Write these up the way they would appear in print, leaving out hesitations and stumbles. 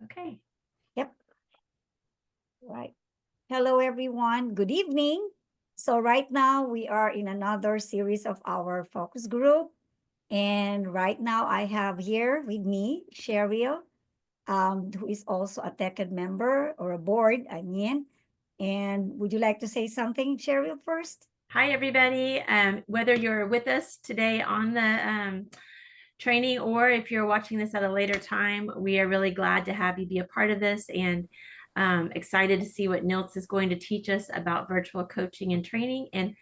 Okay. Yep. Right. Hello, everyone. Good evening. So right now we are in another series of our focus group. And right now I have here with me Cheryl, who is also a TechEd member or a board, I mean. And would you like to say something, Cheryl, first? Hi, everybody. Whether you're with us today on the training or if you're watching this at a later time, we are really glad to have you be a part of this and excited to see what Nildz is going to teach us about virtual coaching and training. And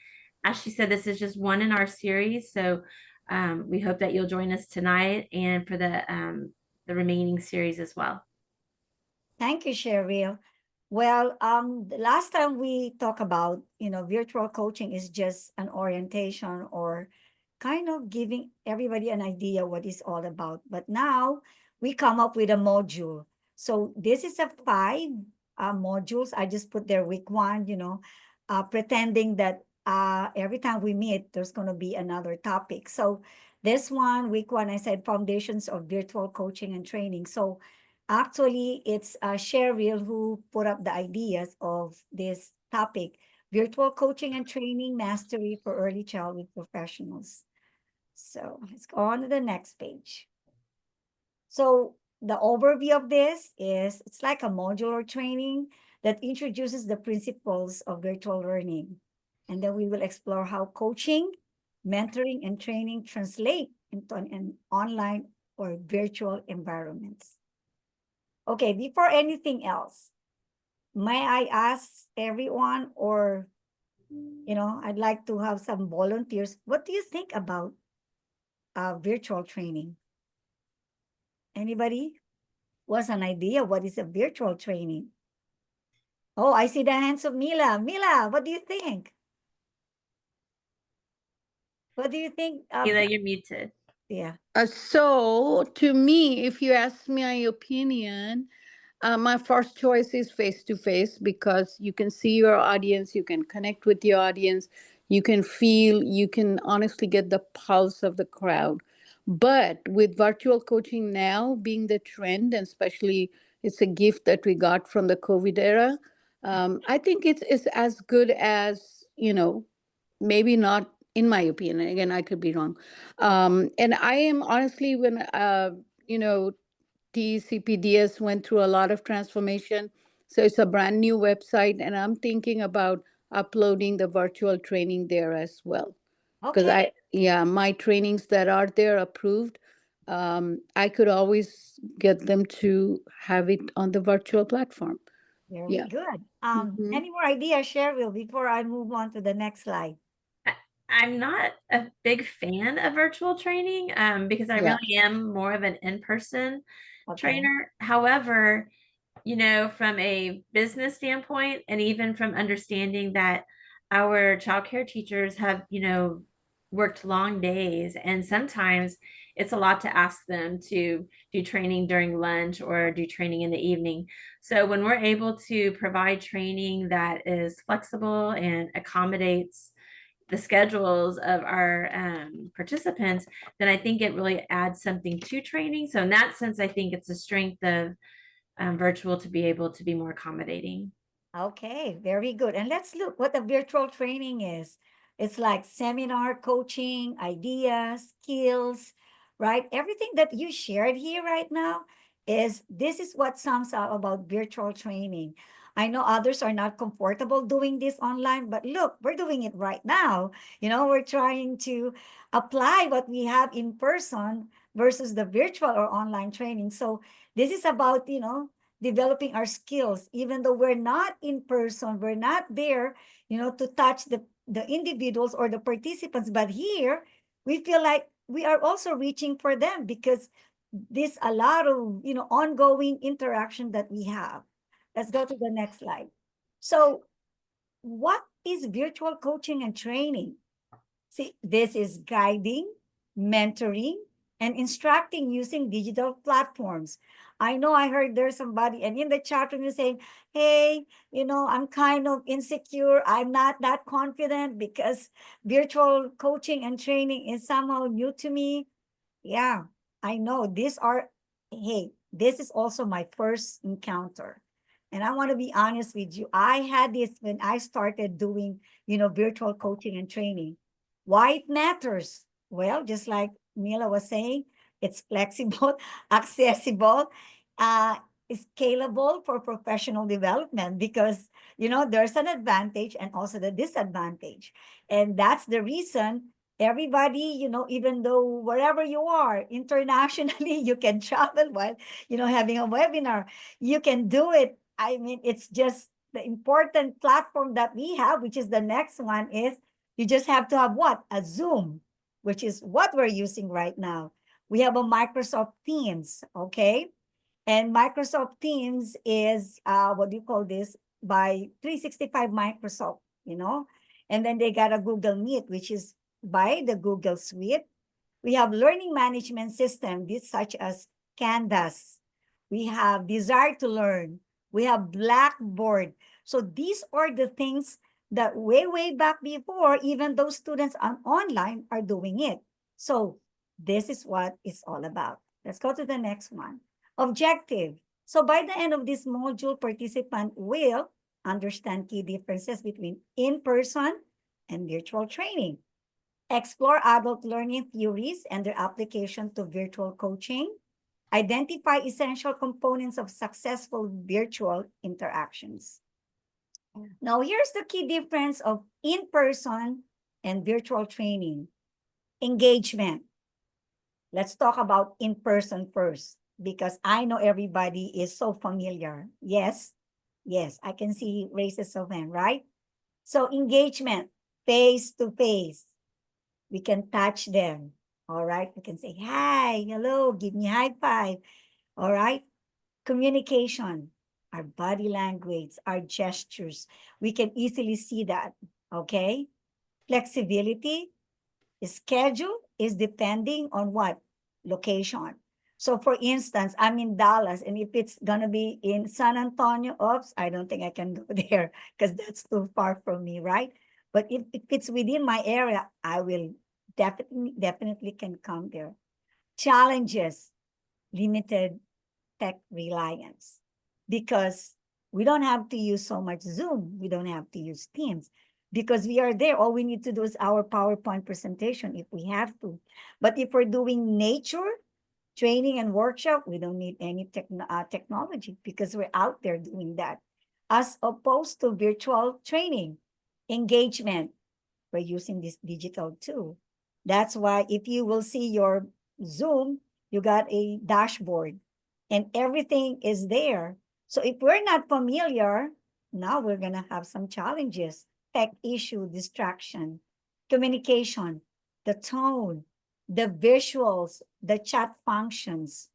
as she said, this is just one in our series. So we hope that you'll join us tonight and for the remaining series as well. Thank you, Cheryl. Well, the last time we talked about, virtual coaching is just an orientation or kind of giving everybody an idea what it's all about. But now we come up with a module. So this is a five modules. I just put there week one, pretending that every time we meet, there's going to be another topic. So this one, week one, I said foundations of virtual coaching and training. So actually, it's Cheryl who put up the ideas of this topic, virtual coaching and training mastery for early childhood professionals. So let's go on to the next page. So the overview of this is it's like a modular training that introduces the principles of virtual learning. And then we will explore how coaching, mentoring, and training translate into an online or virtual environments. Okay, before anything else, may I ask everyone, or, I'd like to have some volunteers. What do you think about virtual training? Anybody? What's an idea? What is a virtual training? Oh, I see the hands of Mila. Mila, what do you think? What do you think? Mila, you're muted. Yeah. So, to me, if you ask my opinion, my first choice is face to face because you can see your audience, you can connect with your audience, you can feel, you can honestly get the pulse of the crowd. But with virtual coaching now being the trend, and especially it's a gift that we got from the COVID era, I think it's as good as, maybe not, in my opinion. Again, I could be wrong. And I am honestly, when, you know, TCPDS went through a lot of transformation. So it's a brand new website, and I'm thinking about uploading the virtual training there as well. Because Okay. yeah, my trainings that are there approved, I could always get them to have it on the virtual platform. Very Yeah. good. Hmm. Any more ideas, Cheryl, before I move on to the next slide? I'm not a big fan of virtual training because I Yeah. really am more of an in-person Okay. trainer. However, from a business standpoint and even from understanding that our childcare teachers have, worked long days and sometimes it's a lot to ask them to do training during lunch or do training in the evening. So when we're able to provide training that is flexible and accommodates the schedules of our participants, then I think it really adds something to training. So in that sense, I think it's a strength of virtual to be able to be more accommodating. Okay, very good. And let's look what a virtual training is. It's like seminar coaching, ideas, skills, right? Everything that you shared here right now is this is what sums up about virtual training. I know others are not comfortable doing this online, but look, we're doing it right now. We're trying to apply what we have in person versus the virtual or online training. So this is about, developing our skills, even though we're not in person, we're not there, to touch the individuals or the participants. But here, we feel like we are also reaching for them because this a lot of ongoing interaction that we have. Let's go to the next slide. So, what is virtual coaching and training? See, this is guiding, mentoring, and instructing using digital platforms. I know I heard there's somebody, and in the chat room, you're saying, hey, I'm kind of insecure. I'm not that confident because virtual coaching and training is somehow new to me. Yeah, I know these are hey, this is also my first encounter. And I want to be honest with you. I had this when I started doing, virtual coaching and training. Why it matters? Well, just like Mila was saying, it's flexible, accessible, uh, scalable for professional development because, there's an advantage and also the disadvantage. And that's the reason everybody, even though wherever you are internationally, you can travel while, having a webinar. You can do it. I mean, it's just the important platform that we have, which is the next one is you just have to have what? A Zoom, which is what we're using right now. We have a Microsoft Teams, okay? And Microsoft Teams is, what do you call this? By 365 Microsoft, And then they got a Google Meet, which is by the Google Suite. We have learning management system, this such as Canvas. We have Desire to Learn. We have Blackboard. So these are the things that way back before, even those students on online are doing it. So this is what it's all about. Let's go to the next one. Objective. So by the end of this module, participant will understand key differences between in-person and virtual training, explore adult learning theories and their application to virtual coaching, identify essential components of successful virtual interactions. Now, here's the key difference of in-person and virtual training. Engagement. Let's talk about in-person first, because I know everybody is so familiar. Yes, I can see races of hand, right? So engagement, face to face. We can touch them, all right? We can say, hi, hello, give me high five, all right? Communication, our body language, our gestures, we can easily see that, okay? Flexibility, schedule is depending on what? Location. So for instance, I'm in Dallas, and if it's gonna be in San Antonio, oops, I don't think I can go there because that's too far from me, right? But if it's within my area, I will definitely can come there. Challenges, limited tech reliance, because we don't have to use so much Zoom. We don't have to use Teams because we are there. All we need to do is our PowerPoint presentation if we have to. But if we're doing nature, training and workshop, we don't need any technology because we're out there doing that. As opposed to virtual training, engagement, we're using this digital tool. That's why if you will see your Zoom, you got a dashboard and everything is there. So if we're not familiar, now we're going to have some challenges, tech issue, distraction, communication, the tone, the visuals, the chat functions.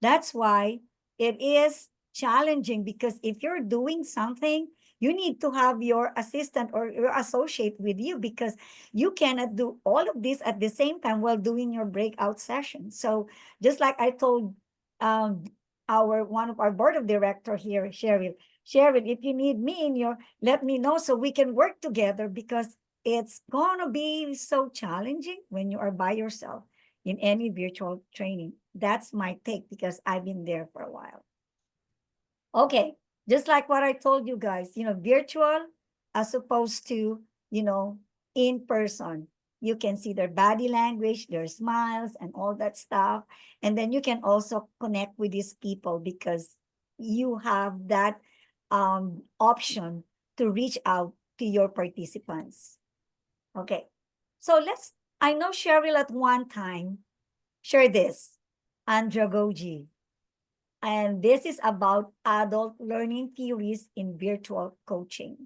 That's why it is challenging, because if you're doing something, you need to have your assistant or your associate with you, because you cannot do all of this at the same time while doing your breakout session. So just like I told one of our board of director here, Cheryl, if you need me in your, let me know so we can work together, because it's gonna be so challenging when you are by yourself in any virtual training. That's my take because I've been there for a while. Okay, just like what I told you guys, virtual as opposed to, in person. You can see their body language, their smiles, and all that stuff. And then you can also connect with these people because you have that option to reach out to your participants. Okay, so I know Cheryl at one time shared this, andragogy. And this is about adult learning theories in virtual coaching.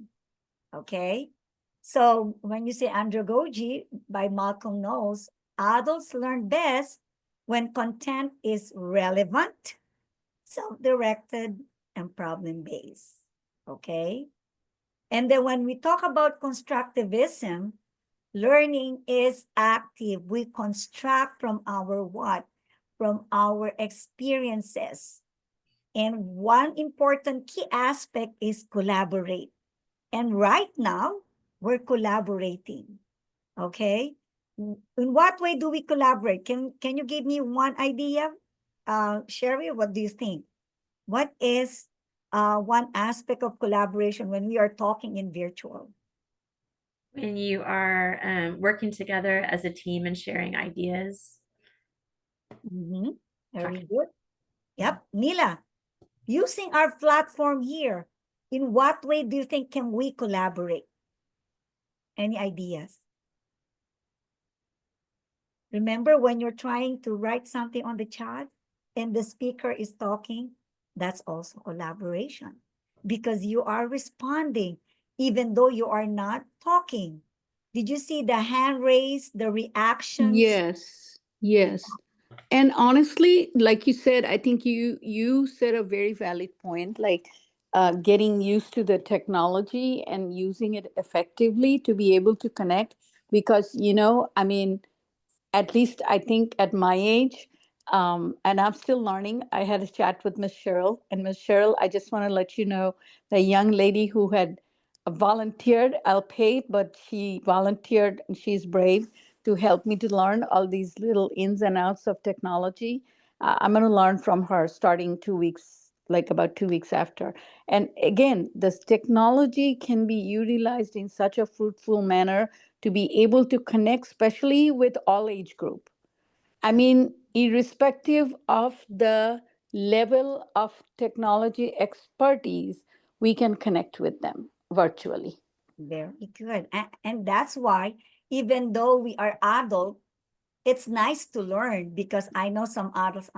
Okay. So when you say andragogy by Malcolm Knowles, adults learn best when content is relevant, self-directed, and problem-based. Okay. And then when we talk about constructivism, learning is active. We construct from our what? From our experiences. And one important key aspect is collaborate. And right now, we're collaborating. Okay? In what way do we collaborate? Can you give me one idea? Sherry, what do you think? What is one aspect of collaboration when we are talking in virtual? When you are working together as a team and sharing ideas. Very good. Yep. Mila, using our platform here, in what way do you think can we collaborate? Any ideas? Remember when you're trying to write something on the chat and the speaker is talking, that's also collaboration because you are responding even though you are not talking. Did you see the hand raise, the reactions? Yes, yes. And honestly, like you said, I think you said a very valid point, like getting used to the technology and using it effectively to be able to connect. Because, I mean, at least I think at my age, and I'm still learning. I had a chat with Miss Cheryl, and Miss Cheryl, I just want to let you know the young lady who had volunteered, I'll pay, but she volunteered and she's brave to help me to learn all these little ins and outs of technology. I'm going to learn from her starting 2 weeks, like about 2 weeks after. And again, this technology can be utilized in such a fruitful manner to be able to connect, especially with all age group. I mean, irrespective of the level of technology expertise, we can connect with them virtually. Very good. And that's why, even though we are adult, it's nice to learn because I know some adults,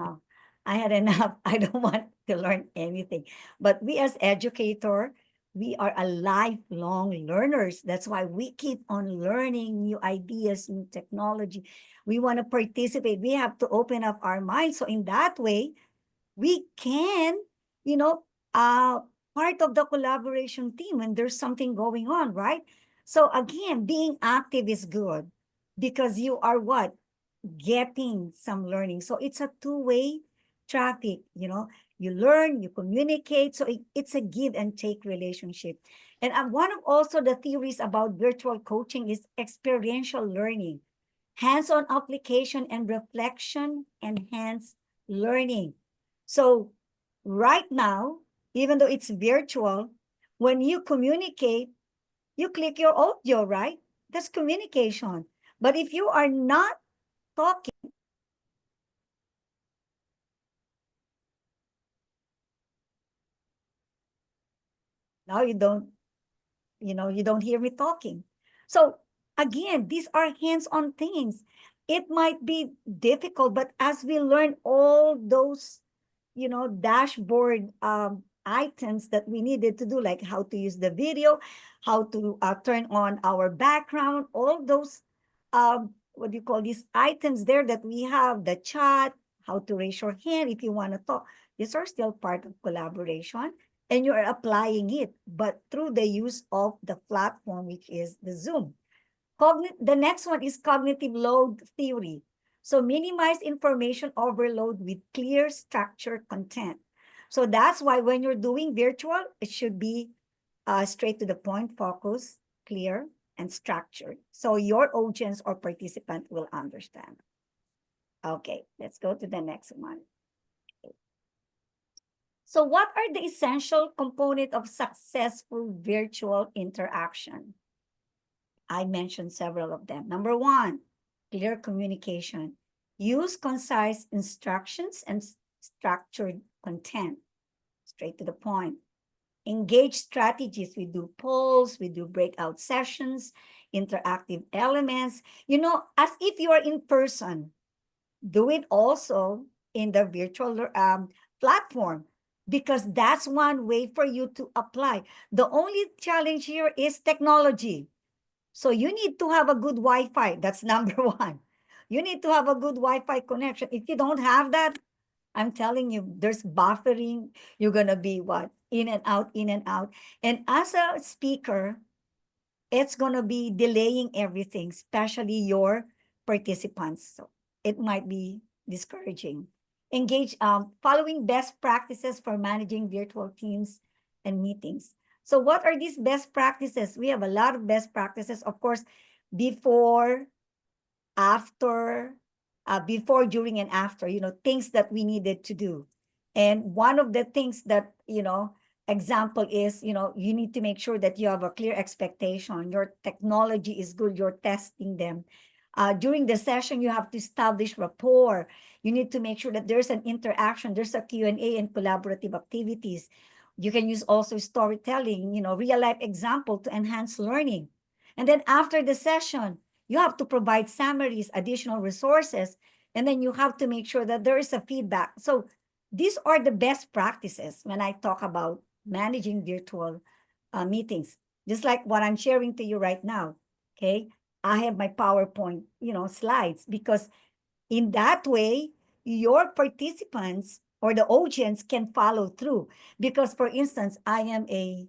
I had enough. I don't want to learn anything. But we as educator, we are a lifelong learners. That's why we keep on learning new ideas, new technology. We want to participate. We have to open up our minds. So in that way, we can, you know, part of the collaboration team when there's something going on, right? So again, being active is good because you are what? Getting some learning. So it's a two-way traffic, you learn, you communicate. So it's a give and take relationship. And one of also the theories about virtual coaching is experiential learning. Hands-on application and reflection enhance learning. So right now, even though it's virtual, when you communicate, you click your audio, right? That's communication. But if you are not talking, now you don't hear me talking. So again, these are hands-on things. It might be difficult, but as we learn all those dashboard items that we needed to do, like how to use the video, how to turn on our background, all those, what do you call these items there that we have, the chat, how to raise your hand if you want to talk. These are still part of collaboration and you are applying it, but through the use of the platform, which is the Zoom. The next one is cognitive load theory. So minimize information overload with clear structured content. So that's why when you're doing virtual, it should be straight to the point, focus, clear, and structured. So your audience or participant will understand. Okay, let's go to the next one. So what are the essential components of successful virtual interaction? I mentioned several of them. Number one, clear communication. Use concise instructions and structured content, straight to the point. Engage strategies. We do polls, we do breakout sessions, interactive elements, as if you are in person. Do it also in the virtual platform because that's one way for you to apply. The only challenge here is technology. So you need to have a good Wi-Fi. That's number one. You need to have a good Wi-Fi connection. If you don't have that, I'm telling you, there's buffering. You're going to be what? In and out, in and out. And as a speaker, it's going to be delaying everything, especially your participants. So it might be discouraging. Engage, following best practices for managing virtual teams and meetings. So what are these best practices? We have a lot of best practices, of course, before, after, before, during, and after, things that we needed to do. And one of the things that, example is, you need to make sure that you have a clear expectation. Your technology is good. You're testing them. During the session, you have to establish rapport. You need to make sure that there's an interaction, there's a Q&A and collaborative activities. You can use also storytelling, real life example to enhance learning. And then after the session, you have to provide summaries, additional resources, and then you have to make sure that there is a feedback. So these are the best practices when I talk about managing virtual meetings, just like what I'm sharing to you right now. Okay. I have my PowerPoint, slides, because in that way, your participants or the audience can follow through. Because for instance, I am a,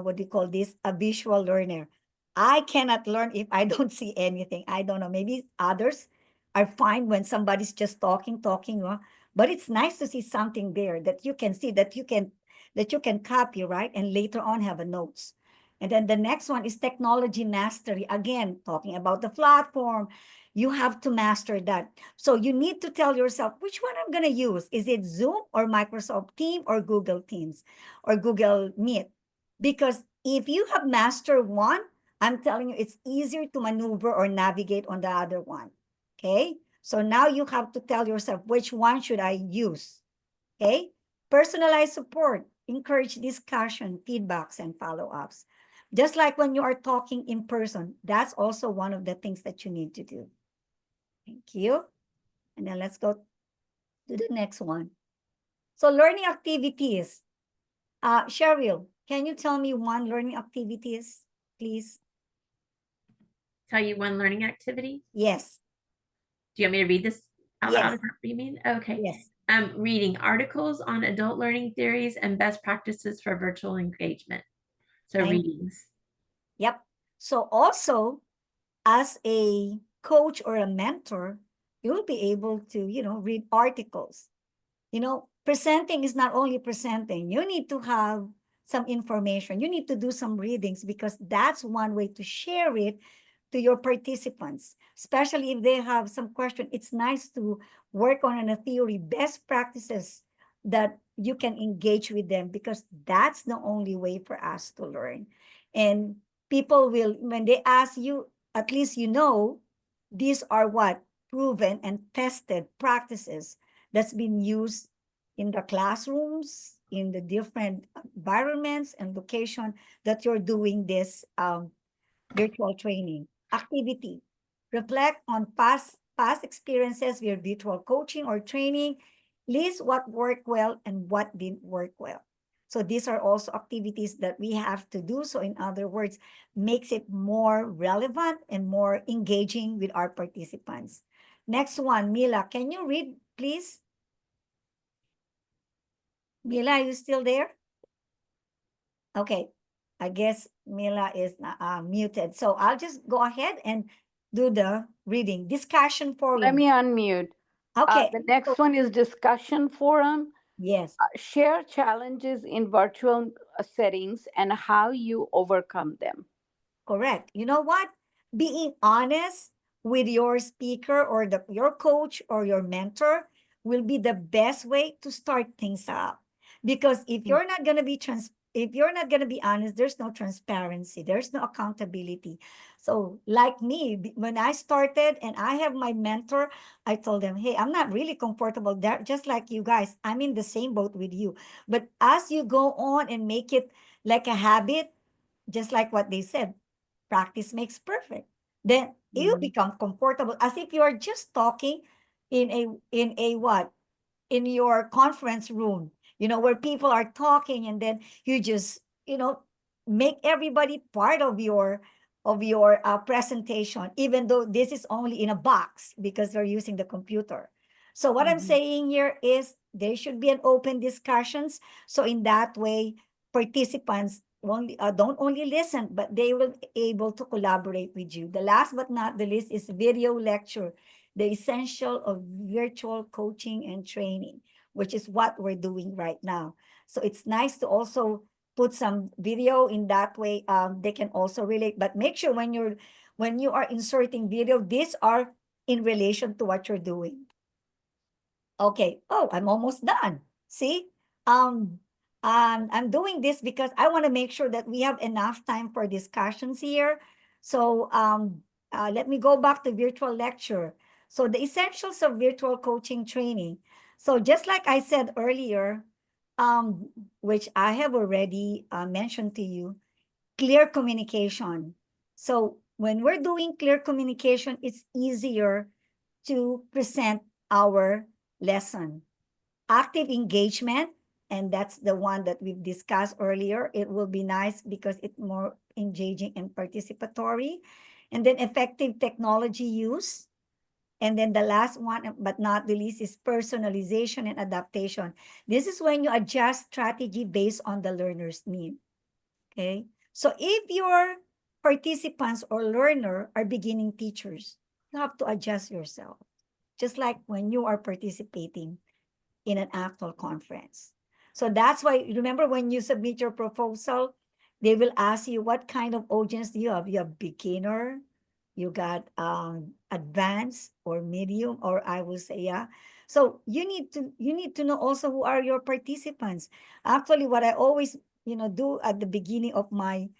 what do you call this? A visual learner. I cannot learn if I don't see anything. I don't know. Maybe others are fine when somebody's just talking, but it's nice to see something there that you can see, that you can copy, right? And later on have a notes. And then the next one is technology mastery. Again, talking about the platform, you have to master that. So you need to tell yourself which one I'm going to use. Is it Zoom or Microsoft Teams or Google Teams or Google Meet? Because if you have mastered one, I'm telling you, it's easier to maneuver or navigate on the other one. Okay. So now you have to tell yourself, which one should I use? Okay. Personalized support, encourage discussion, feedbacks, and follow-ups. Just like when you are talking in person, that's also one of the things that you need to do. Thank you. And then let's go to the next one. So learning activities. Cheryl, can you tell me one learning activities, please? Tell you one learning activity. Yes. Do you want me to read this out Yes. loud? Is that what you mean? Okay. Yes. Reading articles on adult learning theories and best practices for virtual engagement. So readings. Yep. So also, as a coach or a mentor, you'll be able to, read articles. Presenting is not only presenting. You need to have some information. You need to do some readings, because that's one way to share it to your participants, especially if they have some question. It's nice to work on a theory, best practices that you can engage with them, because that's the only way for us to learn. And people will, when they ask you, at least these are what proven and tested practices that's been used in the classrooms, in the different environments and location that you're doing this virtual training. Activity. Reflect on past experiences with virtual coaching or training. List what worked well and what didn't work well. So these are also activities that we have to do. So in other words, makes it more relevant and more engaging with our participants. Next one, Mila, can you read, please? Mila, are you still there? Okay, I guess Mila is muted. So I'll just go ahead and do the reading. Discussion forum. Let me unmute. Okay. The next one is discussion forum. Yes. Share challenges in virtual settings and how you overcome them. Correct. You know what? Being honest with your speaker or your coach or your mentor will be the best way to start things up. Because if you're not going to be if you're not going to be honest, there's no transparency, there's no accountability. So like me, when I started and I have my mentor, I told them, hey, I'm not really comfortable there, just like you guys. I'm in the same boat with you. But as you go on and make it like a habit, just like what they said, practice makes perfect. Then you become comfortable as if you are just talking in a what? In your conference room, where people are talking, and then you just, make everybody part of your presentation, even though this is only in a box because they're using the computer. So what I'm saying here is there should be an open discussions. So in that way, participants don't only listen, but they will be able to collaborate with you. The last but not the least is video lecture, the essential of virtual coaching and training, which is what we're doing right now. So it's nice to also put some video in that way. They can also relate, but make sure when you are inserting video, these are in relation to what you're doing. Okay. Oh, I'm almost done. See, um, I'm doing this because I want to make sure that we have enough time for discussions here. So, let me go back to virtual lecture. So, the essentials of virtual coaching training. So, just like I said earlier, um, which I have already mentioned to you, clear communication. So, when we're doing clear communication, it's easier to present our lesson. Active engagement, and that's the one that we've discussed earlier. It will be nice because it's more engaging and participatory. And then effective technology use. And then the last one, but not the least, is personalization and adaptation. This is when you adjust strategy based on the learner's need. Okay. So if your participants or learner are beginning teachers, you have to adjust yourself. Just like when you are participating in an actual conference. So that's why, remember when you submit your proposal, they will ask you what kind of audience do you have? You have beginner, you got advanced or medium, or I will say, yeah. So you need to know also who are your participants. Actually, what I always do at the beginning of my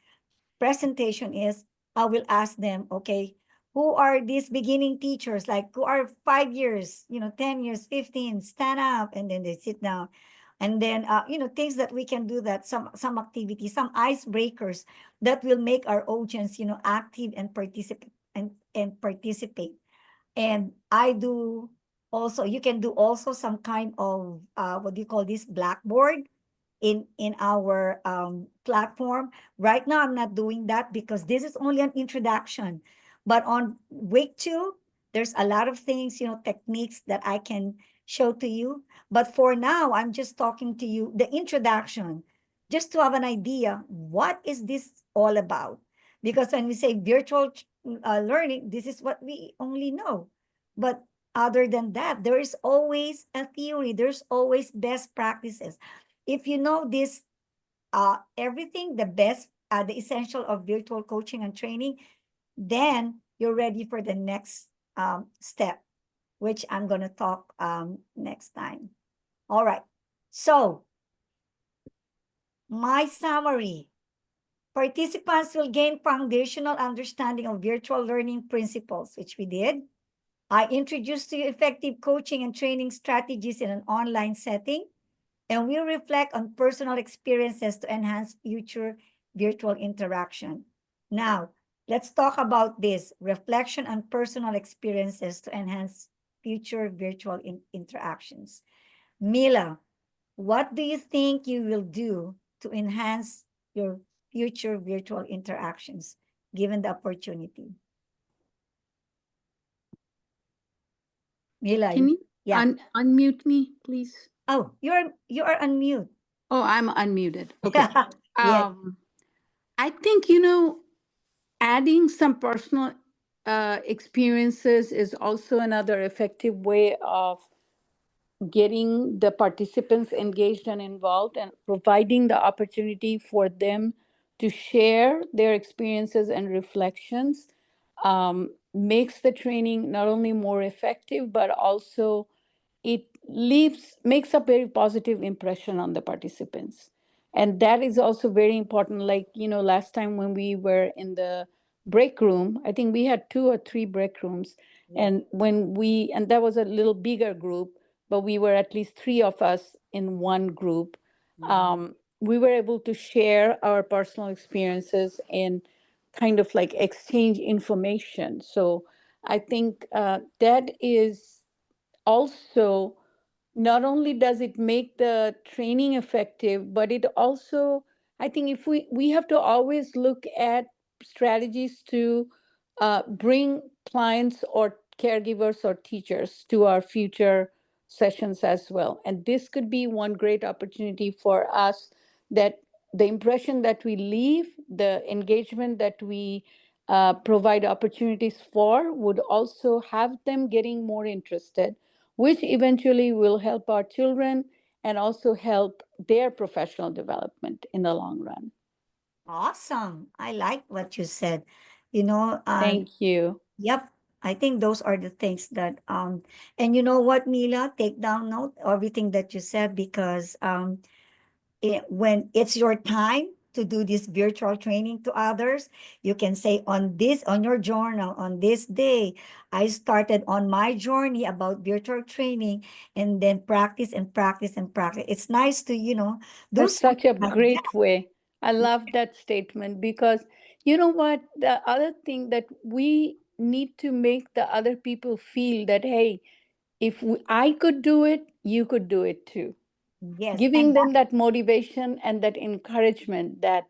presentation is I will ask them, okay, who are these beginning teachers? Like who are 5 years, 10 years, 15, stand up, and then they sit down. And then, things that we can do, that some activities, some icebreakers that will make our audience, active and participate. And I do also, you can do also some kind of, what do you call this, blackboard in our platform. Right now, I'm not doing that because this is only an introduction. But on week 2, there's a lot of things, techniques that I can show to you. But for now, I'm just talking to you the introduction, just to have an idea what is this all about. Because when we say virtual learning, this is what we only know. But other than that, there is always a theory. There's always best practices. If you know this, everything, the best, the essential of virtual coaching and training, then you're ready for the next step, which I'm going to talk next time. All right. So my summary: participants will gain foundational understanding of virtual learning principles, which we did. I introduced to you effective coaching and training strategies in an online setting, and we'll reflect on personal experiences to enhance future virtual interaction. Now, let's talk about this reflection on personal experiences to enhance future virtual interactions. Mila, what do you think you will do to enhance your future virtual interactions given the opportunity? Mila, Can you yeah. unmute me, please? Oh, you are unmute. Oh, I'm unmuted. Okay. Yeah. I think, adding some personal experiences is also another effective way of getting the participants engaged and involved, and providing the opportunity for them to share their experiences and reflections makes the training not only more effective, but also it leaves makes a very positive impression on the participants. And that is also very important. Like, last time when we were in the break room, I think we had 2 or 3 break rooms. Yeah. And that was a little bigger group, but we were at least 3 of us in one group. We were able to share our personal experiences and kind of like exchange information. So I think that is also, not only does it make the training effective, but it also, I think, if we have to always look at strategies to bring clients or caregivers or teachers to our future sessions as well. And this could be one great opportunity for us, that the impression that we leave, the engagement that we provide opportunities for, would also have them getting more interested, which eventually will help our children and also help their professional development in the long run. Awesome. I like what you said. You know, Thank you. yep. I think those are the things that and you know what, Mila, take down note everything that you said, because when it's your time to do this virtual training to others, you can say on this, on your journal, on this day, I started on my journey about virtual training, and then practice and practice and practice. It's nice to, do That's such a something like that. great way. I love that statement because you know what? The other thing that we need to make the other people feel that, hey, if I could do it, you could do it too. Yes, Giving and them that motivation and that encouragement that,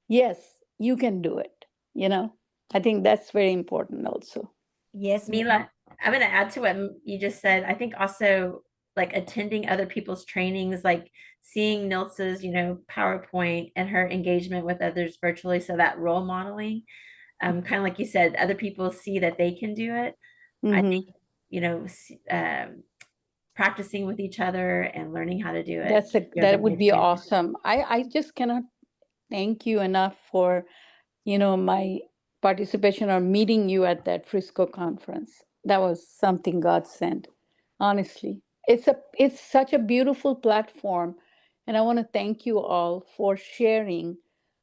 yes, you can do it. You know, I think that's very important also. yes, Mila, I'm going to add to what you just said. I think also like attending other people's trainings, like seeing Niltz's, PowerPoint and her engagement with others virtually. So that role modeling, kind of like you said, other people see that they can do it. I think, Mm-hmm. practicing with each other and learning how to do it goes a That would big be way. awesome. I just cannot thank you enough for my participation or meeting you at that Frisco conference. That was something God sent. Honestly, it's such a beautiful platform, and I want to thank you all for sharing,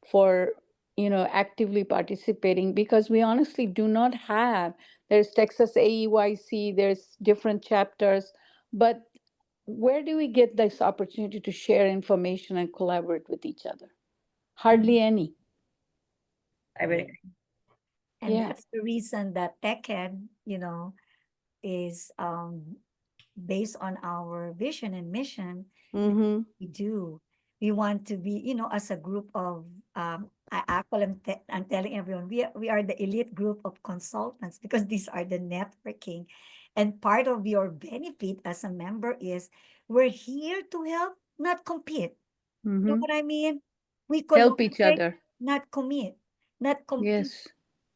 for actively participating, because we honestly do not have. There's Texas AEYC, there's different chapters, but where do we get this opportunity to share information and collaborate with each other? Mhm. Hardly any. I would Yeah. agree. And Yeah. that's the reason that TechEd, is based on our vision and mission. Mm-hmm. We do. We want to be, as a group of, I call them, I'm telling everyone, we are the elite group of consultants, because these are the networking. And part of your benefit as a member is we're here to help, not compete. You know Mm-hmm. what I mean? We Help each collaborate, other. not commit, not compete. Yes.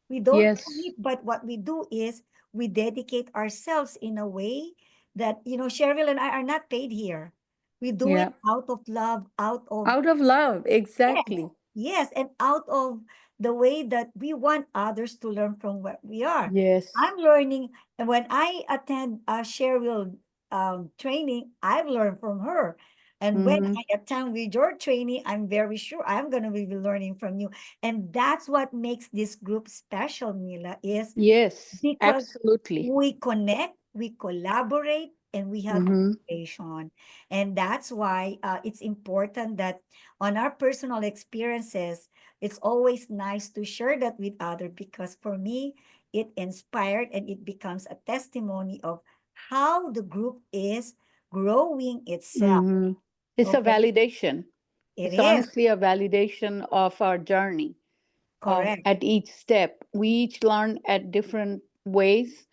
We don't Yes. commit, but what we do is we dedicate ourselves in a way that, Cheryl and I are not paid here. We do it Yeah. out of love, out of, Out of love. yes, Exactly. yes, and out of the way that we want others to learn from what we are. Yes. I'm learning, and when I attend Cheryl training, I've learned from her. And when Mm-hmm. I attend with your training, I'm very sure I'm going to be learning from you. And that's what makes this group special, Mila, is Yes. because Absolutely. we connect, we collaborate, and we have Mm-hmm. innovation. And that's why it's important that on our personal experiences, it's always nice to share that with others, because for me, it inspired and it becomes a testimony of how the group is growing itself. Mm-hmm. It's a Okay, validation. it It's is honestly a validation of our journey. correct. At each step. We each learn at different ways.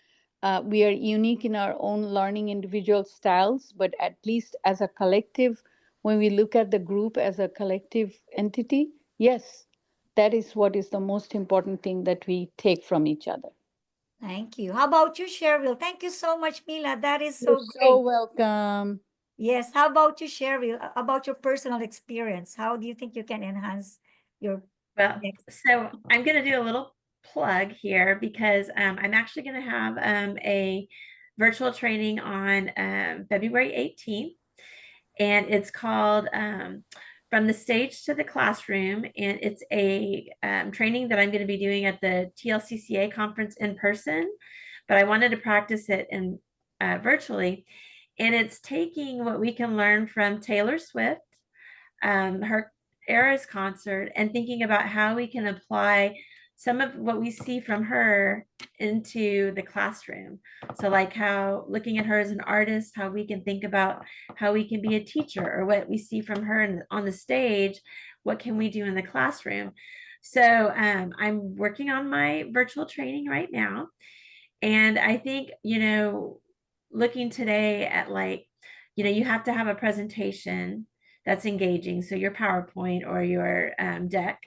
We are unique in our own learning individual styles, but at least as a collective, when we look at the group as a collective entity, yes, that is what is the most important thing that we take from each other. Thank you. How about you, Cheryl? Thank you so much, Mila. That is You're so so great. welcome. Yes. How about you, Cheryl? About your personal experience? How do you think you can enhance your Well, next? so I'm going to do a little plug here because I'm actually going to have a virtual training on February 18th, and it's called From the Stage to the Classroom. And it's a training that I'm going to be doing at the TLCCA conference in person, but I wanted to practice it in virtually. And it's taking what we can learn from Taylor Swift, her Eras concert, and thinking about how we can apply some of what we see from her into the classroom. So, like how looking at her as an artist, how we can think about how we can be a teacher, or what we see from her on the stage, what can we do in the classroom? So, I'm working on my virtual training right now. And I think, looking today at like, you have to have a presentation that's engaging. So your PowerPoint or your deck.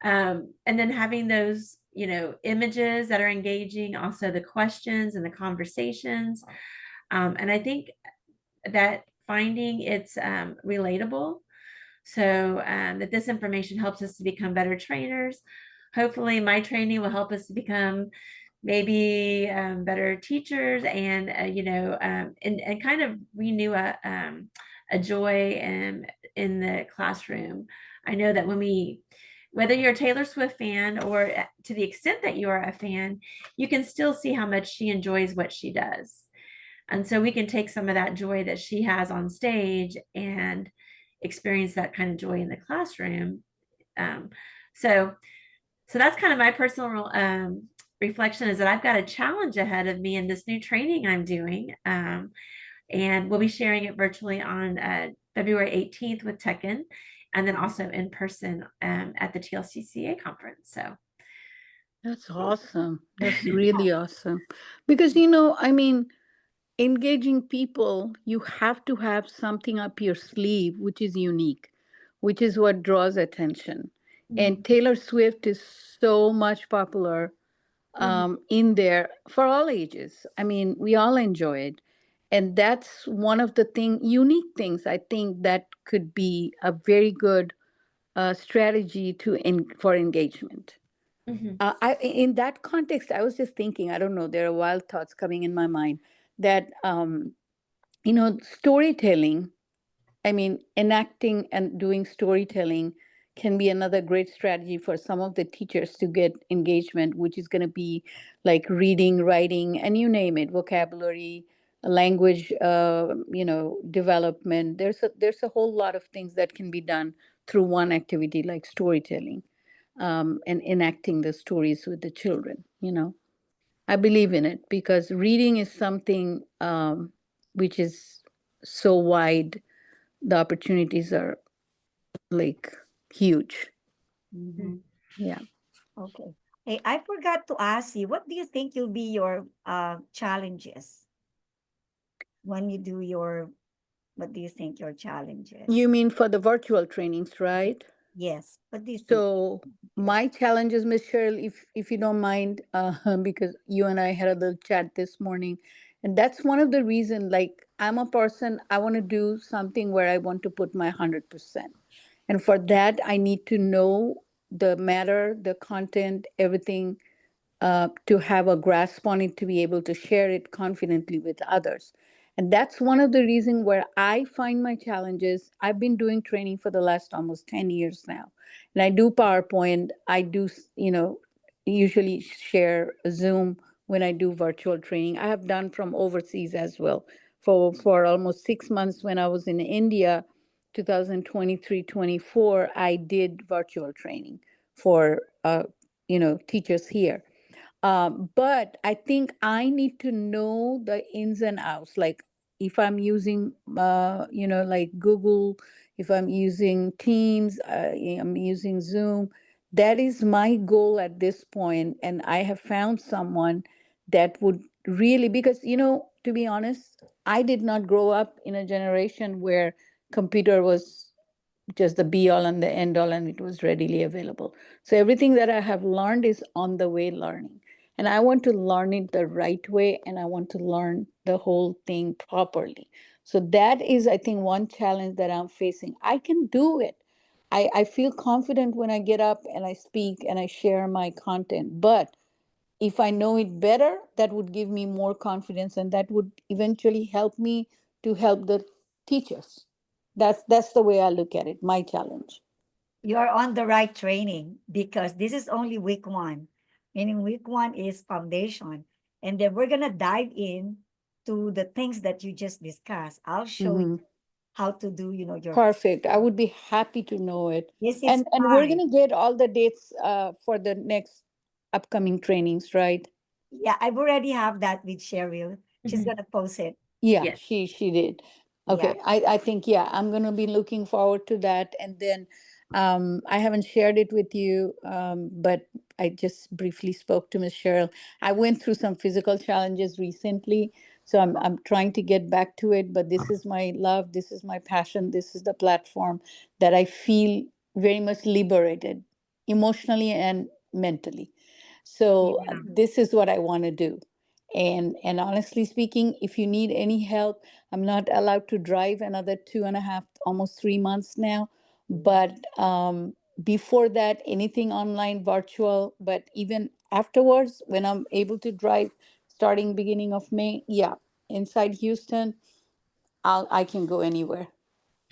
And then having those, images that are engaging, also the questions and the conversations. And I think that finding it's relatable, so that this information helps us to become better trainers. Hopefully, my training will help us to become maybe better teachers, and and kind of renew a joy in the classroom. I know that whether you're a Taylor Swift fan or to the extent that you are a fan, you can still see how much she enjoys what she does. And so we can take some of that joy that she has on stage and experience that kind of joy in the classroom. Um, so, so that's kind of my personal reflection, is that I've got a challenge ahead of me in this new training I'm doing. And we'll be sharing it virtually on February 18th with Tekken, and then also in person at the TLCCA conference. So That's awesome. That's really awesome. Because, you know, I mean, engaging people, you have to have something up your sleeve which is unique, which is what draws attention. And Mhm, Taylor Swift is so much popular mhm, in there for all ages. I mean, we all enjoy it. And that's one of the unique things I think that could be a very good strategy for engagement. mhm, In that context, I was just thinking, I don't know, there are wild thoughts coming in my mind that, you know, storytelling, I mean, enacting and doing storytelling can be another great strategy for some of the teachers to get engagement, which is going to be like reading, writing, and you name it, vocabulary, language, you know, development. There's a whole lot of things that can be done through one activity like storytelling, and enacting the stories with the children. You know, I believe in it because reading is something which is so wide, the opportunities are like huge. Mhm. mhm. Yeah. Okay. Hey, I forgot to ask you, what do you think will be your challenges when you do your, what do you think your challenges? You mean for the virtual trainings, right? Yes. What do you think? So Yes. my challenge is, Miss Cheryl, if you don't mind, because you and I had a little chat this morning, and that's one of the reason. Like I'm a person, I want to do something where I want to put my 100%, and for that I need to know the matter, the content, everything, to have a grasp on it, to be able to share it confidently with others. And that's one of the reasons where I find my challenges. I've been doing training for the last almost 10 years now. And I do PowerPoint. I do, you know, usually share Zoom when I do virtual training. I have done from overseas as well. For almost 6 months when I was in India, 2023-24, I did virtual training for, you know, teachers here. But I think I need to know the ins and outs. Like if I'm using, you know, like Google, if I'm using Teams, I'm using Zoom. That is my goal at this point, and I have found someone that would really, because you know, to be honest, I did not grow up in a generation where computer was just the be all and the end all and it was readily available. So everything that I have learned is on the way learning, and I want to learn it the right way, and I want to learn the whole thing properly. So that is, I think, one challenge that I'm facing. I can do it. I feel confident when I get up and I speak and I share my content, but if I know it better, that would give me more confidence and that would eventually help me to help the teachers. That's the way I look at it, my challenge. You're on the right training because this is only week one, meaning week one is foundation. And then we're going to dive in to the things that you just discussed. I'll show you Hmm. how to do, you know, your, Perfect. I would be happy to know it. this is And we're fine. gonna get all the dates for the next upcoming trainings, right? Yeah, I've already have that with Cheryl. She's Mhm. going to post it. Yeah, Yes. she did. Yeah. Okay, I think yeah, I'm gonna be looking forward to that. And then I haven't shared it with you, but I just briefly spoke to Miss Cheryl. I went through some physical challenges recently, so I'm trying to get back to it. But this is my love, this is my passion, this is the platform that I feel very much liberated emotionally and mentally. So Yeah. this is what I want to do. And honestly speaking, if you need any help, I'm not allowed to drive another 2.5, almost 3 months now. But before that, anything online, virtual, but even afterwards, when I'm able to drive starting beginning of May, yeah, inside Houston, I can go anywhere.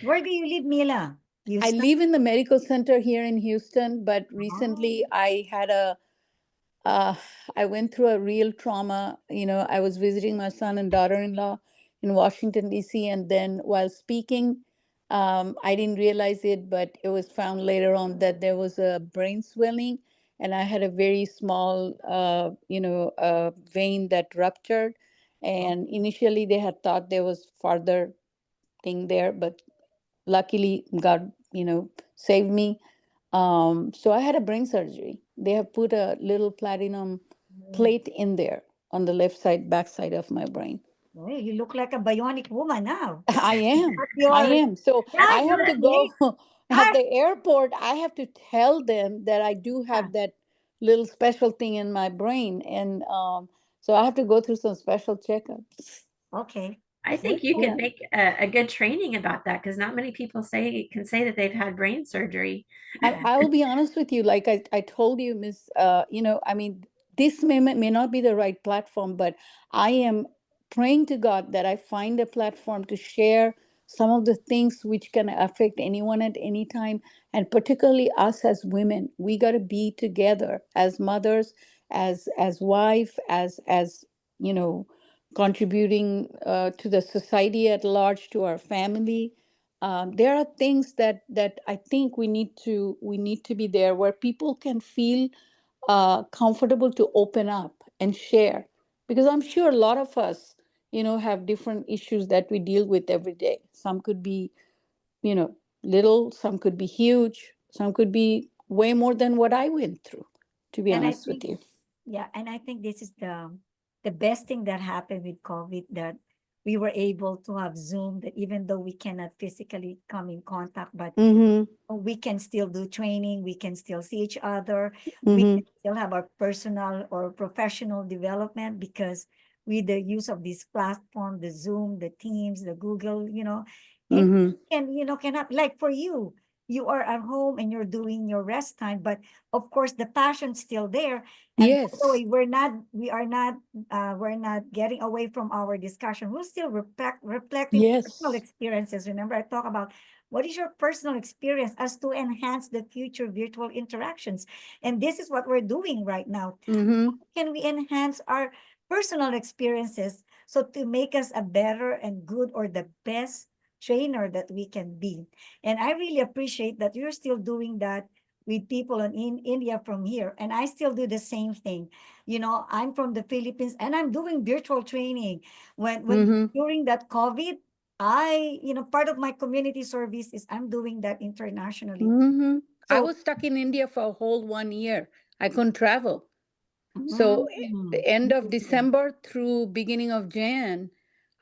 Where do you live, Mila? I Houston? live in the medical center here in Houston, but Oh, recently I had uh, I went through a real trauma. You know, I was visiting my son and daughter-in-law in Washington, D.C., and then while speaking, I didn't realize it, but it was found later on that there was a brain swelling, and I had a very small, vein that ruptured. oh, And initially, they had thought there was further thing there, but luckily, God, saved me. So I had a brain surgery. They have put a little platinum oh. plate in there on the left side, back side of my brain. Hey, you look like a bionic woman now. I am. But I you're am. So That's I right. have to good. go Okay. at Ah, the airport. I have to tell them that I do ah, have that little special thing in my brain. And so I have to go through some special checkups. okay. I Very think you cool. could Yeah. make a good training about that because not many people say that they've had brain surgery. I will be honest with you. Like I told you, Miss, I mean, this may not be the right platform, but I am praying to God that I find a platform to share some of the things which can affect anyone at any time, and particularly us as women. We got to be together as mothers, as wife, as you know, contributing to the society at large, to our family. There are things that I think we need to be there where people can feel comfortable to open up and share, because I'm sure a lot of us have different issues that we deal with every day. Some could be you know little, some could be huge, some could be way more than what I went through, to be And I honest think, with you. yeah, and I think this is the best thing that happened with COVID, that we were able to have Zoom, that even though we cannot physically come in contact, but Mm-hmm. we can still do training, we can still see each other, we Mm-hmm. can still have our personal or professional development, because with the use of this platform, the Zoom, the Teams, the Google, and Mm-hmm. cannot, like for you, you are at home and you're doing your rest time, but of course the passion's still there. And by the Yes. way, we're not getting away from our discussion. We're still reflecting personal Yes. experiences. Remember, I talk about what is your personal experience as to enhance the future virtual interactions? And this is what we're doing right now. Mm-hmm. Can we enhance our personal experiences so to make us a better and good, or the best trainer that we can be? And I really appreciate that you're still doing that with people in India from here. And I still do the same thing. I'm from the Philippines and I'm doing virtual training. When Mm-hmm. during that COVID, part of my community service is I'm doing that internationally. Mm-hmm. I So, was stuck in India for a whole 1 year. I couldn't travel. So mm, the end of interesting. December through beginning of Jan,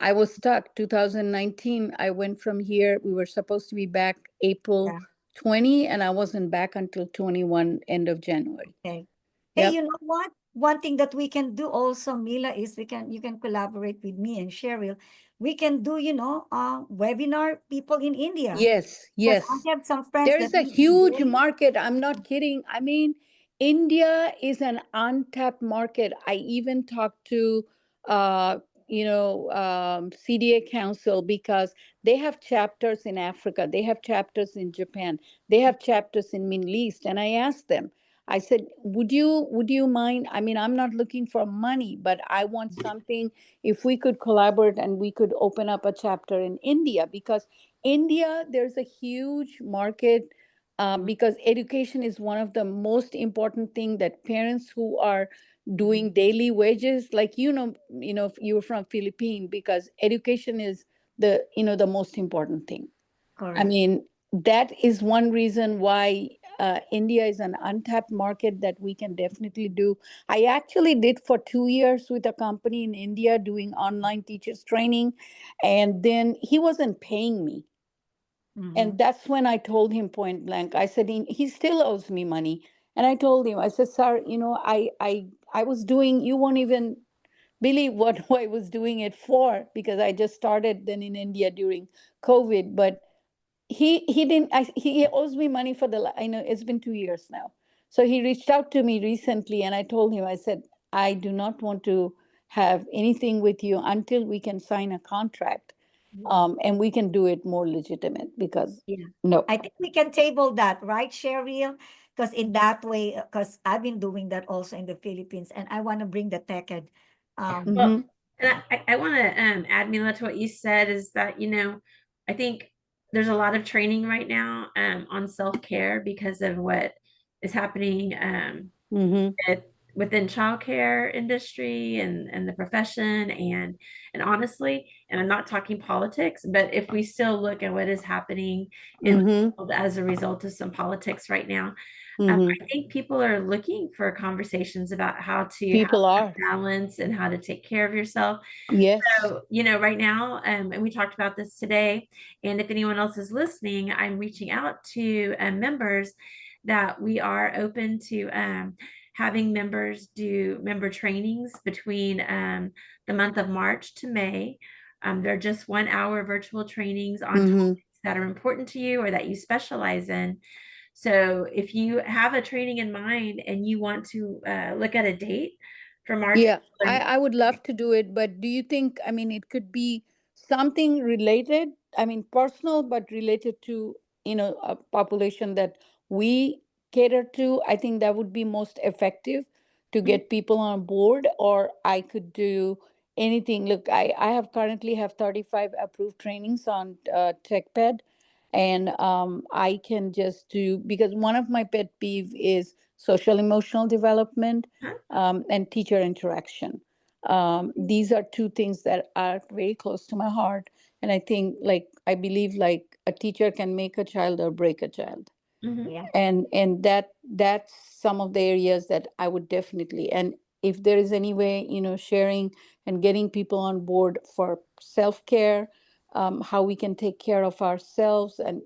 I was stuck. 2019, I went from here. We were supposed to be back April Yeah. 20, and I wasn't back until 21, end of January. Okay. Hey, Yep. you know what? One thing that we can do also, Mila, is you can collaborate with me and Cheryl. We can do, webinar people in India. Yes, Because yes. I have some friends There that is a live in huge Delhi. market. I'm not kidding. I mean, India is an untapped market. I even talked to, CDA Council, because they have chapters in Africa, they have chapters in Japan, they have chapters in Middle East, and I asked them. I said, would you mind? I mean, I'm not looking for money, but I want something. If we could collaborate and we could open up a chapter in India, because India, there's a huge market, Mhm, because education is one of the most important thing that parents who are mhm. doing daily wages, like if you're from Philippines, because education is the most important thing. I Correct. mean, that is one reason why India is an untapped market that we can definitely do. I actually did for 2 years with a company in India doing online teachers training, and then he wasn't paying me. Mm-hmm. And that's when I told him point blank. I said, he still owes me money. And I told him, I said, sir, I was doing, you won't even believe what I was doing it for, because I just started then in India during COVID. But he didn't, he owes me money for I know it's been 2 years now. So he reached out to me recently, and I told him, I said, I do not want to have anything with you until we can sign a contract, Yeah. and we can do it more legitimate because Yeah. no. I think we can table that, right, Cheryl? Because in that way, because I've been doing that also in the Philippines, and I want to bring the tech ed. Well, Mm-hmm. and I want to add, Mila, to what you said is that, I think there's a lot of training right now on self-care because of what is happening Mm-hmm. with, within childcare industry and the profession and honestly, and I'm not talking politics, but if we still look at what is happening in the Mm-hmm. world as a result of some politics right now, Mm-hmm. I think people are looking for conversations about how to have People that are. balance and how to take care of yourself. Yes. So, right now, and we talked about this today, and if anyone else is listening, I'm reaching out to members that we are open to having members do member trainings between the month of March to May. They're just 1 hour virtual trainings on Mm-hmm. topics that are important to you or that you specialize in. So if you have a training in mind and you want to look at a date for March, Yeah, April, I would love to do it, but do you think, I mean, it could be something related, I mean, personal, but related to, a population that we cater to? I think that would be most effective to and- get people on board, or I could do anything. Look, I have currently have 35 approved trainings on TechPed, and I can just do, because one of my pet peeve is social emotional development, huh? and teacher interaction. These are two things that are very close to my heart. And I think, like, I believe like a teacher can make a child or break a child. Mhm. Yeah. And that's some of the areas that I would definitely, and if there is any way, sharing and getting people on board for self-care, how we can take care of ourselves and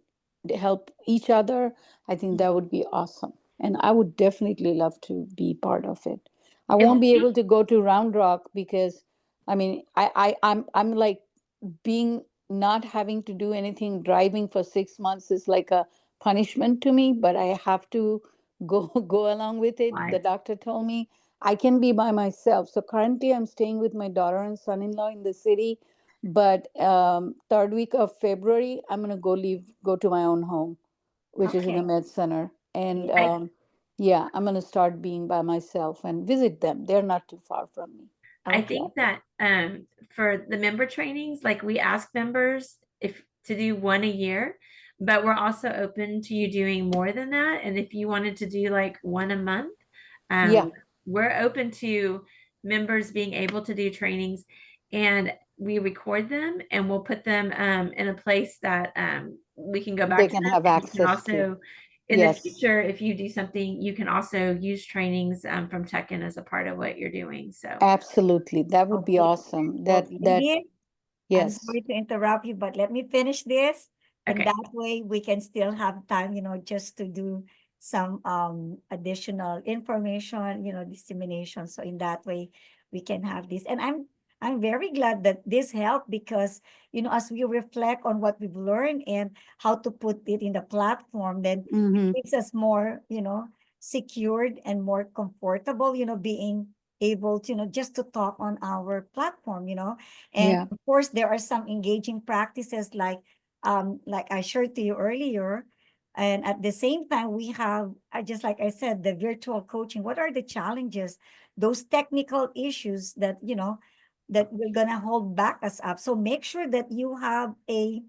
help each other, I think that would be awesome, and I would definitely love to be part of it. I And won't be we, able to go to Round Rock because, I mean, I'm like, being not having to do anything, driving for 6 months is like a punishment to me, but I have to go go along with it. The life. doctor told me I can be by myself. So currently I'm staying with my daughter and son-in-law in the city, but third week of February I'm gonna go to my own home, which is in the Okay. med center, and Yeah. I yeah, I'm gonna start being by myself and visit them. They're not too far from me. I Okay. think that for the member trainings, like we ask members if to do one a year, but we're also open to you doing more than that. And if you wanted to do like one a month, Yeah, um, we're open to members being able to do trainings, and we record them and we'll put them in a place that we can go they back to can them. have And you can access to. also, in the Yes. future, if you do something, you can also use trainings from Tekken as a part of what you're doing. So. Absolutely. That would be Okay. awesome. Well, That Lynn, I'm yes. sorry to interrupt you, but let me finish this. In Okay. that way, we can still have time, just to do some additional information, dissemination. So in that way, we can have this. And I'm very glad that this helped because, as we reflect on what we've learned and how to put it in the platform, then it Mm-hmm. makes us more, secured and more comfortable, being able to, just to talk on our platform, and Yeah. of course, there are some engaging practices like I shared to you earlier. And at the same time, we have, just like I said, the virtual coaching. What are the challenges, those technical issues that, that we're gonna hold back us up? So make sure that you have a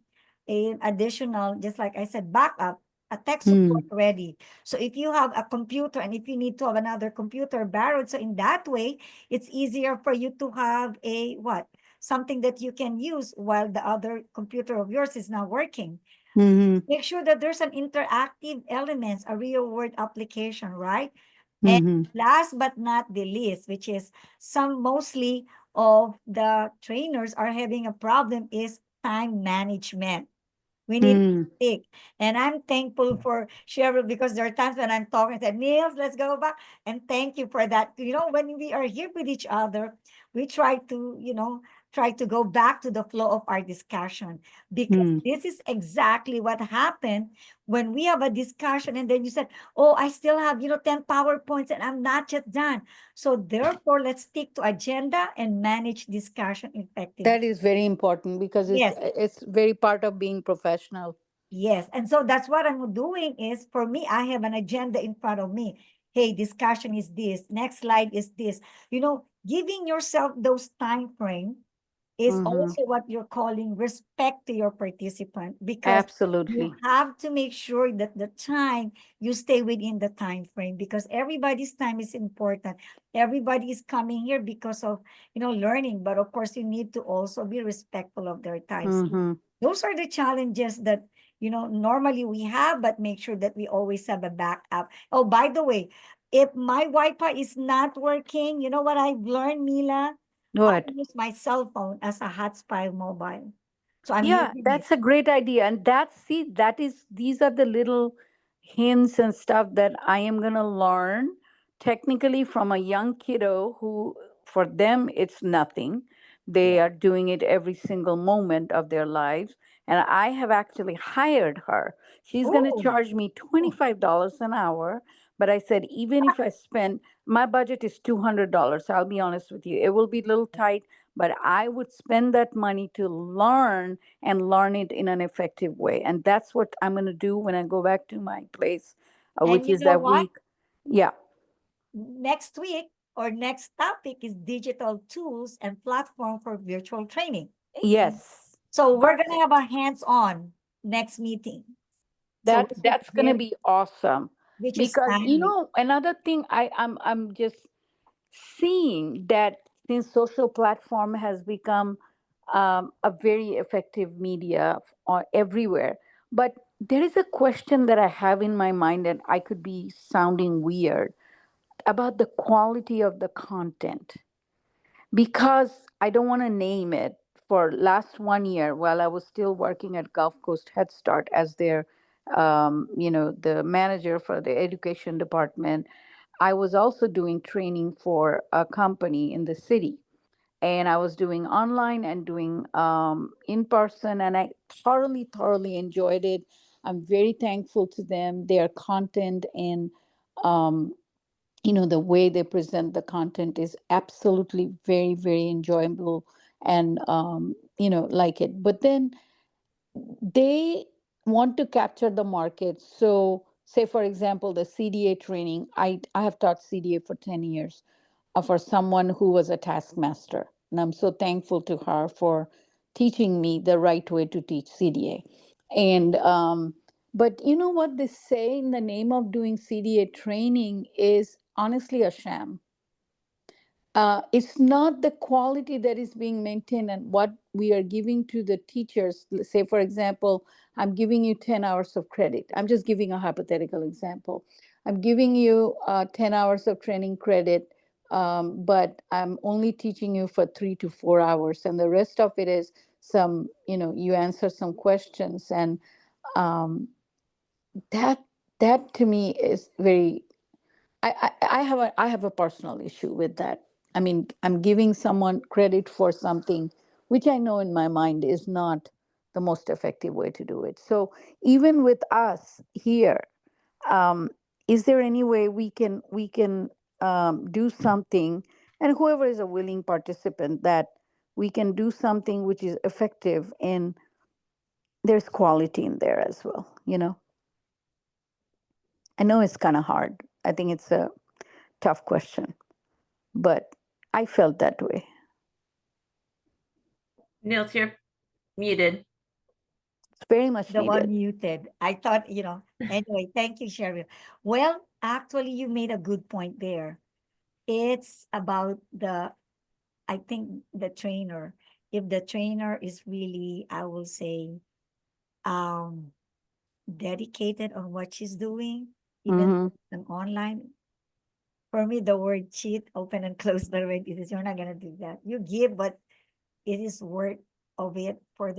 additional, just like I said, backup, a tech support Mm. ready. So if you have a computer and if you need to have another computer borrowed, so in that way, it's easier for you to have a what? Something that you can use while the other computer of yours is not working. Mm-hmm. Make sure that there's an interactive elements, a real world application, right? And Mm-hmm. last but not the least, which is some mostly of the trainers are having a problem is time management. We need to Mm. speak. And I'm thankful for Cheryl because there are times when I'm talking, I said, Niels, let's go back. And thank you for that. When we are here with each other, we try to, try to go back to the flow of our discussion, because this is exactly what happened when we have a discussion and then you said, oh, I still have, 10 PowerPoints and I'm not yet done. So therefore, let's stick to agenda and manage discussion effectively. That is very important because Yes. it's very part of being professional. Yes. And so that's what I'm doing is, for me, I have an agenda in front of me. Hey, discussion is this. Next slide is this. Giving yourself those time frame is Mm-hmm. also what you're calling respect to your participant, because you Absolutely. have to make sure that the time you stay within the time frame, because everybody's time is important. Everybody is coming here because of learning, but of course you need to also be respectful of their time. So Mm-hmm. those are the challenges that normally we have, but make sure that we always have a backup. Oh, by the way, if my Wi-Fi is not working, you know what I've learned, Mila? I What? use my cell phone as a hotspot mobile. So I'm Yeah, using it. that's a great idea. And these are the little hints and stuff that I am going to learn technically from a young kiddo who, for them, it's nothing. They Yeah. are doing it every single moment of their lives. And I have actually hired her. She's going to Oh, charge me $25 an hour. But I said, even if I spend, my budget is $200. I'll be honest with you, it will be a little tight, but I would spend that money to learn and learn it in an effective way. And that's what I'm going to do when I go back to my place, and which you is know that what? week. Yeah. Next week, or next topic is digital tools and platform for virtual training. Yes. So we're gonna Perfect. have a hands-on next meeting. So which is That's going to be awesome. which is Because timely. another thing I'm just seeing that since social platform has become a very effective media everywhere, but there is a question that I have in my mind, and I could be sounding weird about the quality of the content, because I don't want to name it. For last 1 year, while I was still working at Gulf Coast Head Start as their the manager for the education department, I was also doing training for a company in the city, and I was doing online and doing in person, and I thoroughly enjoyed it. I'm very thankful to them. Their content and um, the way they present the content is absolutely very enjoyable, and like it. But then they want to capture the market. So say for example the CDA training, I have taught CDA for 10 years, for someone who was a taskmaster, and I'm so thankful to her for teaching me the right way to teach CDA. And but you know what they say, in the name of doing CDA training is honestly a sham. It's not the quality that is being maintained and what we are giving to the teachers. Say, for example, I'm giving you 10 hours of credit. I'm just giving a hypothetical example. I'm giving you 10 hours of training credit, but I'm only teaching you for 3 to 4 hours. And the rest of it is you answer some questions. And um, that, that to me is very, I have a personal issue with that. I mean, I'm giving someone credit for something which I know in my mind is not the most effective way to do it. So even with us here, um, is there any way we can do something, and whoever is a willing participant, that we can do something which is effective and there's quality in there as well. I know it's kind of hard. I think it's a tough question, but I felt that way. Nils, you're muted. It's very much The one needed. muted. I thought, anyway, thank you, Cheryl. Well, actually, you made a good point there. It's about I think the trainer. If the trainer is really, I will say, um, dedicated on what she's doing, even Mm-hmm. an online. For me, the word cheat, open and close parentheses, you're not gonna do that. You give, but it is worth of it for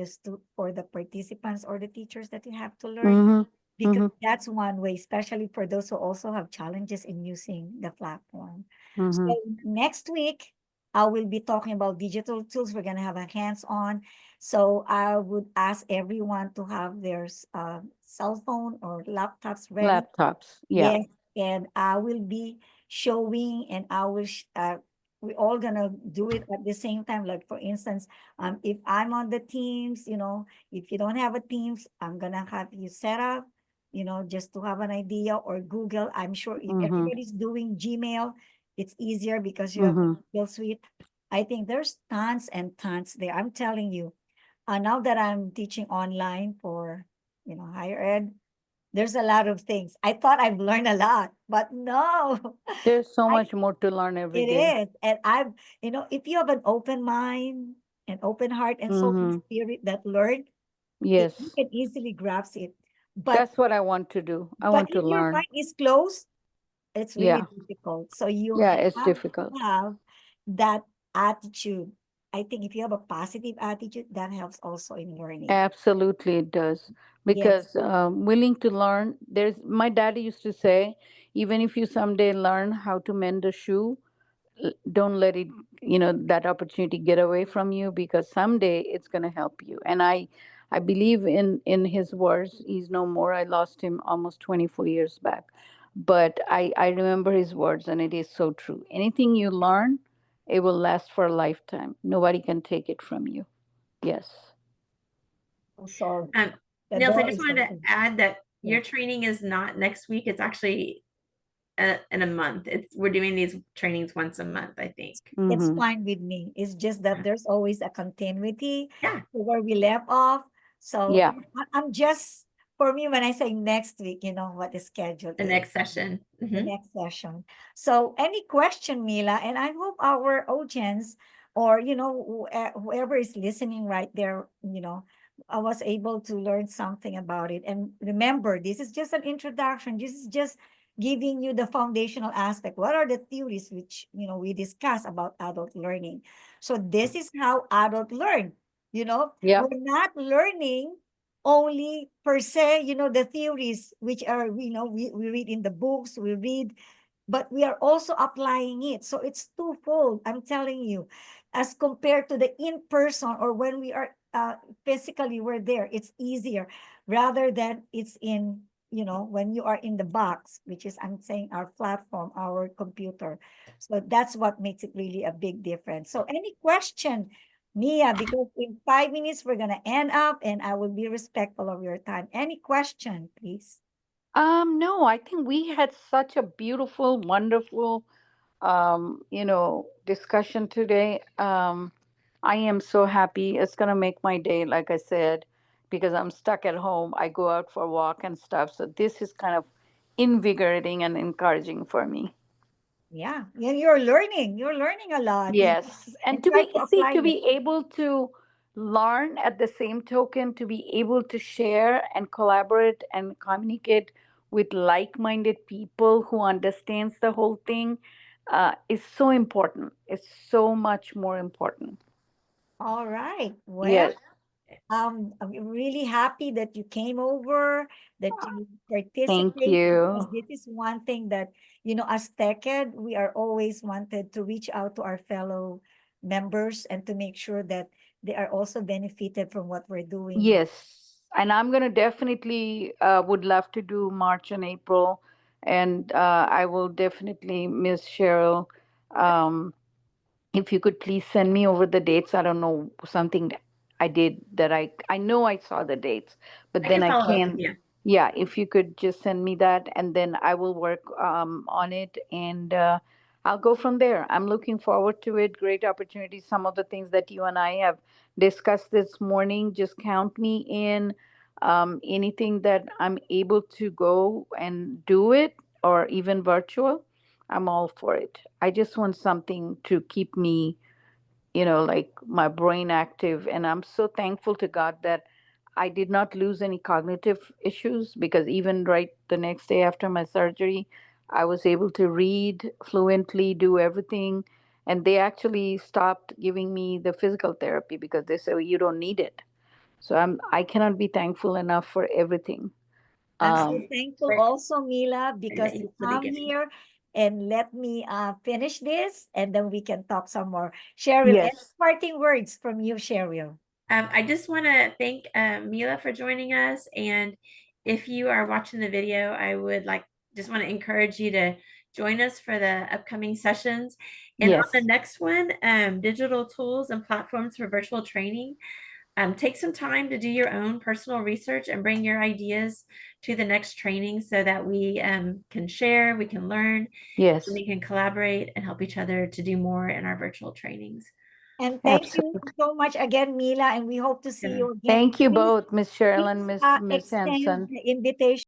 for the participants or the teachers that you have to learn, Mm-hmm. because Mm-hmm. that's one way, especially for those who also have challenges in using the platform. So Mm-hmm. next week, I will be talking about digital tools. We're going to have a hands-on. So I would ask everyone to have their cell phone or laptops ready. Laptops. Yeah. Yes, and I will be showing, and we're all gonna do it at the same time. Like for instance, if I'm on the Teams, if you don't have a Teams, I'm gonna have you set up, just to have an idea, or Google. I'm sure if Mm-hmm. everybody's doing Gmail, it's easier because you have the Mm-hmm. Google Suite. I think there's tons and tons there. I'm telling you, now that I'm teaching online for, higher ed, there's a lot of things. I thought I've learned a lot, but no, There's so I much more to learn every it day. is. And if you have an open mind, an open heart, and soul and Mm-hmm. spirit that learn, you Yes. can easily grasp it. But That's what I want to do. I but want to if your learn. mind is closed, it's really Yeah. difficult. So you Yeah, it's have difficult. to have that attitude. I think if you have a positive attitude, that helps also in learning. Absolutely, it does. Yes. Because willing to learn, there's my daddy used to say, even if you someday learn how to mend a shoe, don't let it, that opportunity get away from you, because someday it's going to help you. And I believe in his words. He's no more. I lost him almost 24 years back, but I remember his words, and it is so true. Anything you learn, it will last for a lifetime. Nobody can take it from you. Yes. I'm sorry. Um, The Nils, I door just is wanted to open. add that Yeah. your training is not next week. It's actually in a month. We're doing these trainings once a month, I think. It's Mm-hmm. fine with me. It's just that there's always a continuity Yeah, to where we left off. So Yeah. I'm just, for me, when I say next week, what the schedule the is, next session. the Hmm. next session. So any question, Mila, and I hope our audience, or, whoever is listening right there, I was able to learn something about it. And remember, this is just an introduction. This is just giving you the foundational aspect. What are the theories which, we discuss about adult learning? So this is how adult learn. Yep. We're not learning only per se, the theories which are, we read in the books, we read, but we are also applying it. So it's twofold, I'm telling you, as compared to the in-person, or when we are physically we're there, it's easier rather than it's in, when you are in the box, which is, I'm saying, our platform, our computer. So that's what makes it really a big difference. So any question, Mia, because in 5 minutes we're gonna end up, and I will be respectful of your time. Any question, please? No, I think we had such a beautiful, wonderful, discussion today. I am so happy. It's gonna make my day, like I said, because I'm stuck at home. I go out for a walk and stuff. So this is kind of invigorating and encouraging for me. Yeah, yeah, you're learning a lot, Yes, and and try to apply to it. be able to learn at the same token, to be able to share and collaborate and communicate with like-minded people who understands the whole thing, is so important. It's so much more important. All right. Well, Yes, I'm really happy that you came over, that you thank participate, because you. this is one thing that, as TechEd, we are always wanted to reach out to our fellow members and to make sure that they are also benefited from what we're doing. Yes, and I'm gonna definitely would love to do March and April, and I will definitely miss Cheryl. Um, if you could please send me over the dates. I don't know, something that I did that I know I saw the dates, but I then can I follow up with can't. you. Yeah, if you could just send me that, and then I will work on it, and I'll go from there. I'm looking forward to it. Great opportunity. Some of the things that you and I have discussed this morning, just count me in. Anything that I'm able to go and do it, or even virtual, I'm all for it. I just want something to keep me, like my brain active. And I'm so thankful to God that I did not lose any cognitive issues, because even right the next day after my surgery, I was able to read fluently, do everything. And they actually stopped giving me the physical therapy because they said, "Well, you don't need it." So I cannot be thankful enough for everything. I'm so Um, thankful also, Mila, That because you you will be come giving. here and let me finish this, and then we can talk some more. Cheryl, any Yes. parting words from you, Cheryl? I just want to thank Mila for joining us. And if you are watching the video, I would just want to encourage you to join us for the upcoming sessions. And on the Yes. next one, digital tools and platforms for virtual training. Take some time to do your own personal research and bring your ideas to the next training so that we can share, we can learn, and Yes. we can collaborate and help each other to do more in our virtual trainings. And thank you Absolutely. so much again, Mila, and we hope to see Yeah. you again. Thank you Please, both, Miss Cheryl and please Miss extend Henson. the invitation